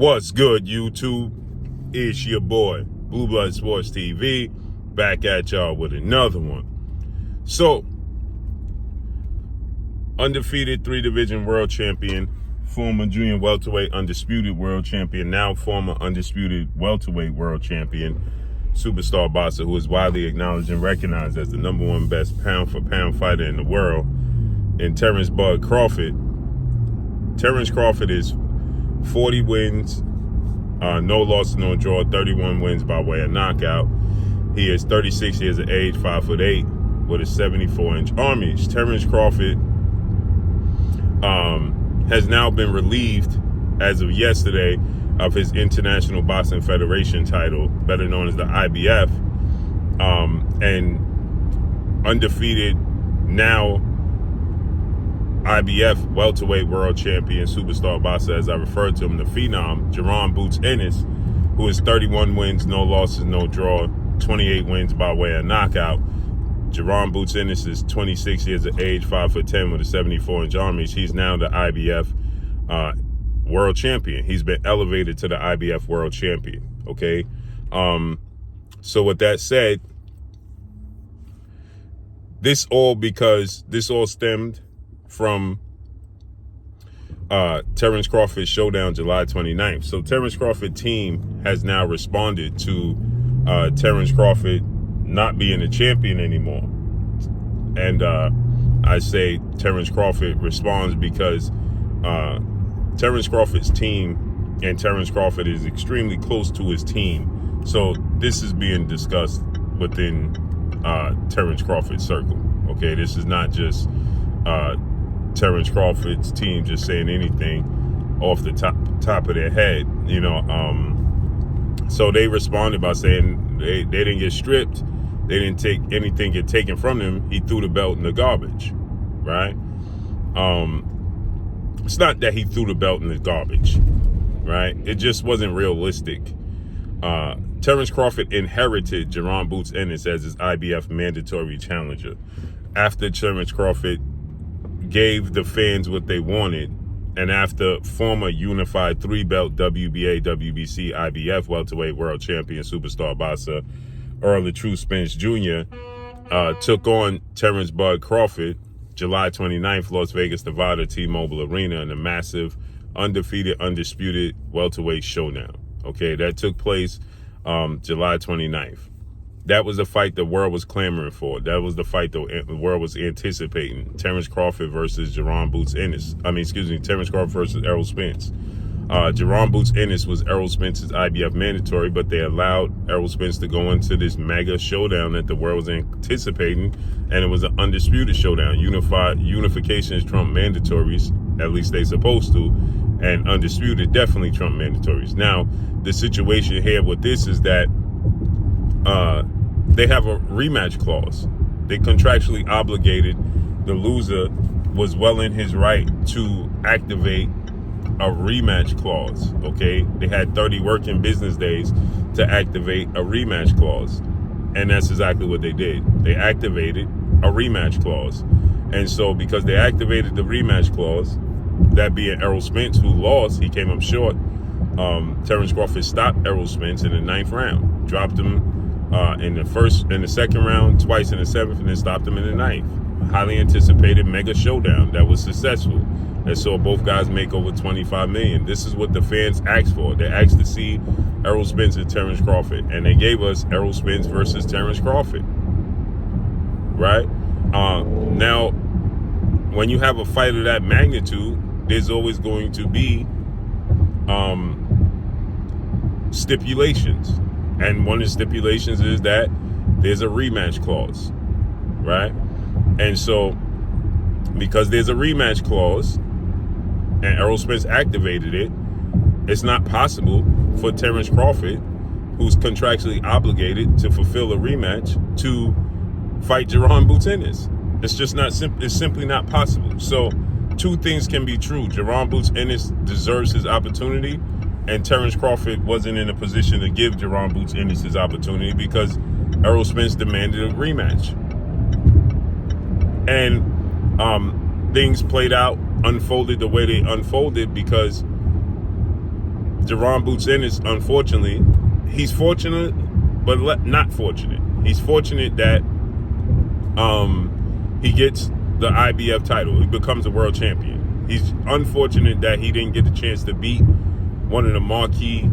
What's good, YouTube? It's your boy, Blue Blood Sports TV, back at y'all with another one. So, undefeated 3-division world champion, former junior welterweight undisputed world champion, now former undisputed welterweight world champion, superstar boxer who is widely acknowledged and recognized as the #1 best pound-for-pound fighter in the world, and Terence Bud Crawford. Terence Crawford is 40 wins, no losses, no draw, 31 wins by way of knockout. He is 36 years of age, 5'8", with a 74-inch arm reach. Terence Crawford has now been relieved, as of yesterday, of his International Boxing Federation title, better known as the IBF, and undefeated now IBF welterweight world champion, superstar boxer, as I referred to him, the phenom, Jerron Boots Ennis, who is 31 wins, no losses, no draw, 28 wins by way of knockout. Jerron Boots Ennis is 26 years of age, 5'10", with a 74-inch arm reach. He's now the IBF world champion. He's been elevated to the IBF world champion. Okay, so with that said, this all stemmed from Terence Crawford's showdown July 29th. So Terence Crawford team has now responded to Terence Crawford not being a champion anymore. And I say Terence Crawford responds because Terence Crawford's team and Terence Crawford is extremely close to his team. So this is being discussed within Terence Crawford's circle. Okay, this is not just Terence Crawford's team just saying anything off the top of their head, you know. So they responded by saying they didn't get stripped. They didn't take anything get taken from them. He threw the belt in the garbage, right? It's not that he threw the belt in the garbage, right? It just wasn't realistic. Terence Crawford inherited Jerron Boots Ennis as his IBF mandatory challenger after Terence Crawford gave the fans what they wanted, and after former unified 3-belt WBA, WBC, IBF welterweight world champion, superstar boxer Earl the True Spence Jr. Took on Terence Bud Crawford July 29th, Las Vegas, Nevada, T-Mobile Arena, in a massive, undefeated, undisputed welterweight showdown. Okay, that took place July 29th. That was the fight the world was clamoring for. That was the fight the world was anticipating. Terence Crawford versus Jerron Boots Ennis. Terence Crawford versus Errol Spence. Jerron Boots Ennis was Errol Spence's IBF mandatory, but they allowed Errol Spence to go into this mega showdown that the world was anticipating, and it was an undisputed showdown. Unification is Trump mandatories, at least they supposed to, and undisputed definitely Trump mandatories. Now, the situation here with this is that they have a rematch clause. They contractually obligated. The loser was well in his right to activate a rematch clause. Okay, they had 30 working business days to activate a rematch clause, and that's exactly what they did. They activated a rematch clause, and so because they activated the rematch clause, that being Errol Spence, who lost, he came up short. Terence Crawford stopped Errol Spence in the 9th round, dropped him in the second round, twice in the 7th, and then stopped him in the 9th. Highly anticipated mega showdown that was successful, and saw both guys make over $25 million. This is what the fans asked for. They asked to see Errol Spence and Terence Crawford, and they gave us Errol Spence versus Terence Crawford, right? Now, when you have a fight of that magnitude, there's always going to be stipulations. And one of the stipulations is that there's a rematch clause, right? And so, because there's a rematch clause and Errol Spence activated it, it's not possible for Terence Crawford, who's contractually obligated to fulfill a rematch, to fight Jerron Boots Ennis. It's just not it's simply not possible. So two things can be true. Jerron Boots Ennis deserves his opportunity, and Terence Crawford wasn't in a position to give Jerron Boots Ennis his opportunity because Errol Spence demanded a rematch. And things played out, unfolded the way they unfolded because Jerron Boots Ennis, unfortunately, he's fortunate, but not fortunate. He's fortunate that he gets the IBF title. He becomes a world champion. He's unfortunate that he didn't get the chance to beat one of the marquee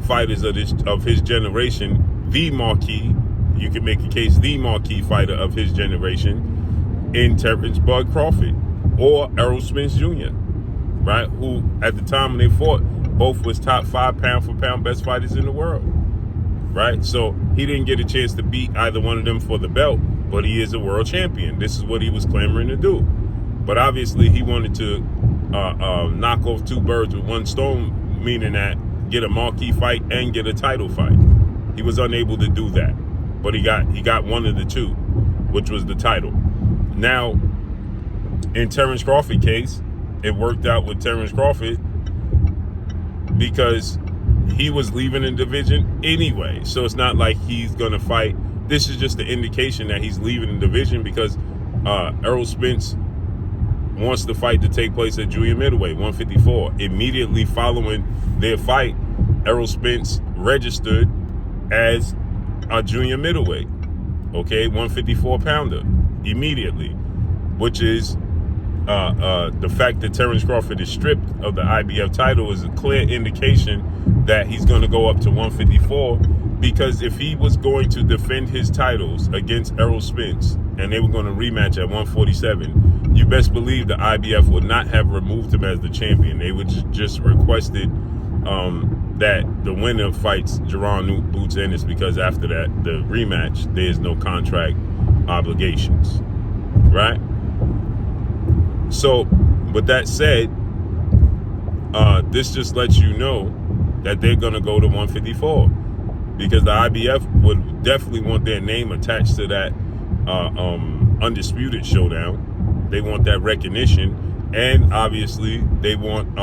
fighters of his generation, the marquee, you can make a case, the marquee fighter of his generation in Terence Bud Crawford or Errol Spence Jr., right? Who, at the time when they fought, both was top 5 pound for pound best fighters in the world, right? So he didn't get a chance to beat either one of them for the belt, but he is a world champion. This is what he was clamoring to do. But obviously he wanted to knock off 2 birds with 1 stone, meaning that get a marquee fight and get a title fight. He was unable to do that, but he got one of the 2, which was the title. Now, in Terence Crawford case, it worked out with Terence Crawford because he was leaving the division anyway. So it's not like he's going to fight. This is just the indication that he's leaving the division because Errol Spence wants the fight to take place at junior middleweight, 154. Immediately following their fight, Errol Spence registered as a junior middleweight, okay, 154 pounder immediately, which is the fact that Terence Crawford is stripped of the IBF title is a clear indication that he's going to go up to 154, because if he was going to defend his titles against Errol Spence and they were going to rematch at 147, you best believe the IBF would not have removed him as the champion. They would just requested that the winner fights Jerron Boots Ennis, because after that, the rematch, there's no contract obligations, right? So, with that said, this just lets you know that they're going to go to 154, because the IBF would definitely want their name attached to that undisputed showdown. They want that recognition, and obviously they want,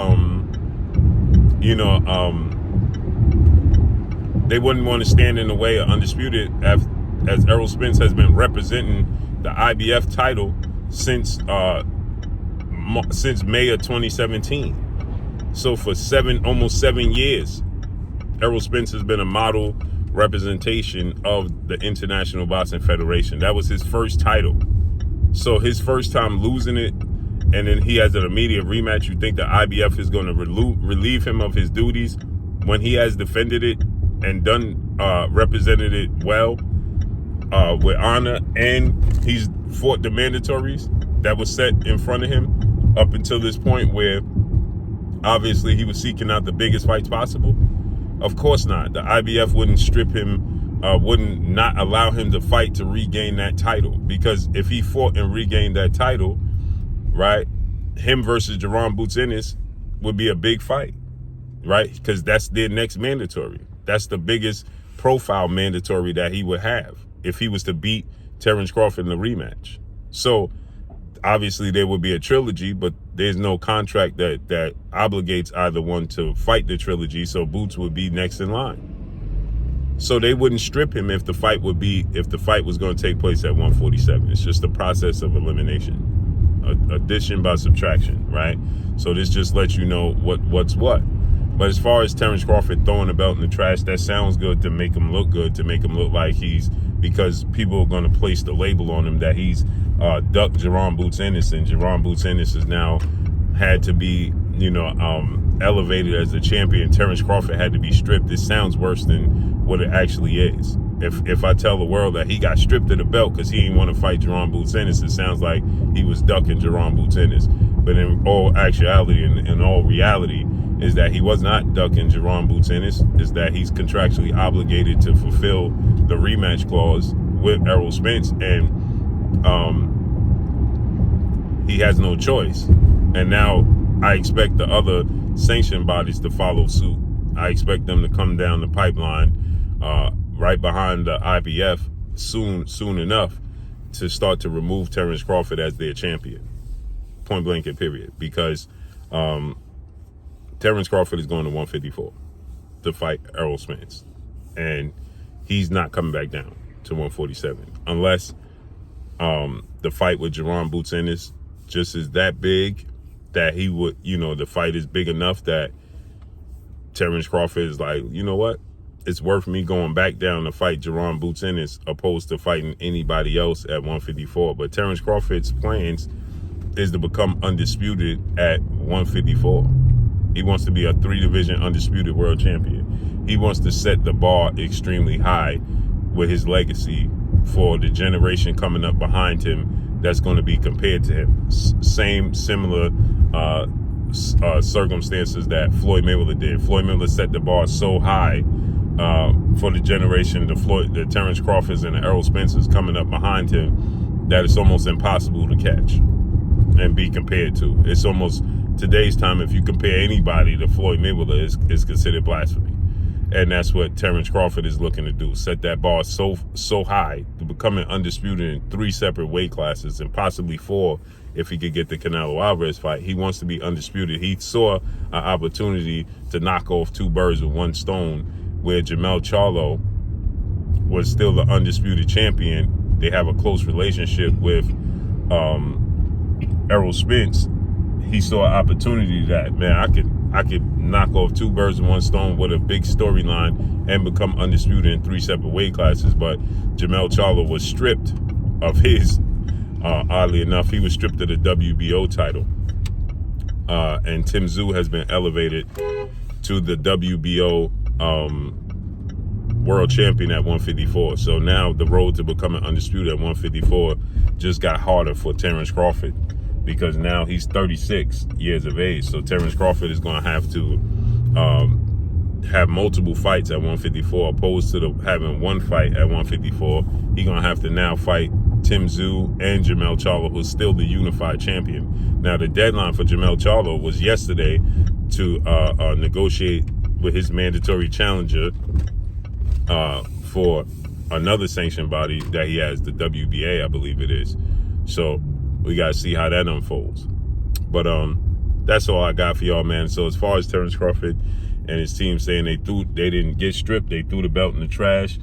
they wouldn't want to stand in the way of undisputed, as Errol Spence has been representing the IBF title since May of 2017. So for almost 7 years, Errol Spence has been a model representation of the International Boxing Federation. That was his first title. So his first time losing it, and then he has an immediate rematch. You think the IBF is going to relieve him of his duties when he has defended it and done represented it well with honor, and he's fought the mandatories that was set in front of him up until this point, where obviously he was seeking out the biggest fights possible? Of course not. The IBF wouldn't strip him, wouldn't not allow him to fight to regain that title, because if he fought and regained that title, right, him versus Jerron Boots Ennis would be a big fight, right? Because that's their next mandatory. That's the biggest profile mandatory that he would have if he was to beat Terence Crawford in the rematch. So obviously there would be a trilogy, but there's no contract that obligates either one to fight the trilogy, so Boots would be next in line. So they wouldn't strip him if the fight was going to take place at 147. It's just a process of elimination, addition by subtraction, right? So this just lets you know what's what. But as far as Terence Crawford throwing the belt in the trash, that sounds good to make him look good, to make him look like because people are going to place the label on him that he's ducked Jerron Boots Ennis, and Jerron Boots Ennis is now had to be, elevated as the champion. Terence Crawford had to be stripped. This sounds worse than what it actually is. If I tell the world that he got stripped of the belt because he didn't want to fight Jerron Boots Ennis, it sounds like he was ducking Jerron Boots Ennis. But in all actuality, in all reality, is that he was not ducking Jerron Boots Ennis, is that he's contractually obligated to fulfill the rematch clause with Errol Spence, and he has no choice. And now I expect the other sanction bodies to follow suit. I expect them to come down the pipeline right behind the IBF soon enough to start to remove Terence Crawford as their champion. Point blank and period. Because Terence Crawford is going to 154 to fight Errol Spence. And he's not coming back down to 147 unless the fight with Jerron Boots Ennis just is that big that he would, the fight is big enough that Terence Crawford is like, you know what? It's worth me going back down to fight Jaron Boots Ennis opposed to fighting anybody else at 154. But Terence Crawford's plans is to become undisputed at 154. He wants to be a 3-division undisputed world champion. He wants to set the bar extremely high with his legacy for the generation coming up behind him that's going to be compared to him. Similar circumstances that Floyd Mayweather did. Floyd Mayweather set the bar so high for the generation, the Terence Crawfords and the Errol Spencers coming up behind him, that it's almost impossible to catch and be compared to. It's almost, today's time, if you compare anybody to Floyd Mayweather, is considered blasphemy. And that's what Terence Crawford is looking to do. Set that bar so high to becoming undisputed in 3 separate weight classes, and possibly 4 if he could get the Canelo Alvarez fight. He wants to be undisputed. He saw an opportunity to knock off 2 birds with 1 stone, where Jermell Charlo was still the undisputed champion. They have a close relationship with Errol Spence. He saw an opportunity that, man, I could knock off 2 birds with 1 stone with a big storyline and become undisputed in 3 separate weight classes. But Jermell Charlo was stripped of his, oddly enough, he was stripped of the WBO title. And Tim Tszyu has been elevated to the WBO world champion at 154. So now the road to becoming undisputed at 154 just got harder for Terence Crawford, because now he's 36 years of age. So Terence Crawford is going to have multiple fights at 154, opposed to having 1 fight at 154. He's going to have to now fight Tim Tszyu and Jermell Charlo, who's still the unified champion. Now, the deadline for Jermell Charlo was yesterday to negotiate with his mandatory challenger for another sanctioned body that he has, the WBA, I believe it is. So we got to see how that unfolds. But that's all I got for y'all, man. So as far as Terence Crawford and his team saying they didn't get stripped, they threw the belt in the trash,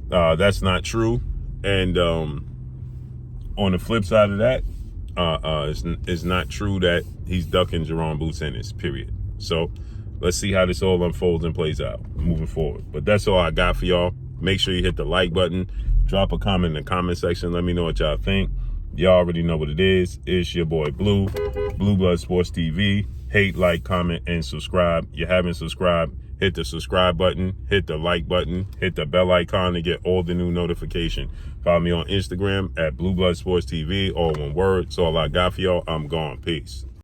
that's not true. And on the flip side of that, it's not true that he's ducking Jaron Boots Ennis, period. So let's see how this all unfolds and plays out moving forward. But that's all I got for y'all. Make sure you hit the like button. Drop a comment in the comment section. Let me know what y'all think. Y'all already know what it is. It's your boy Blue Blood Sports TV. Hate, like, comment, and subscribe. You haven't subscribed, hit the subscribe button, hit the like button, hit the bell icon to get all the new notification. Follow me on Instagram at Blue Blood Sports TV, all one word. That's all I got for y'all. I'm gone. Peace.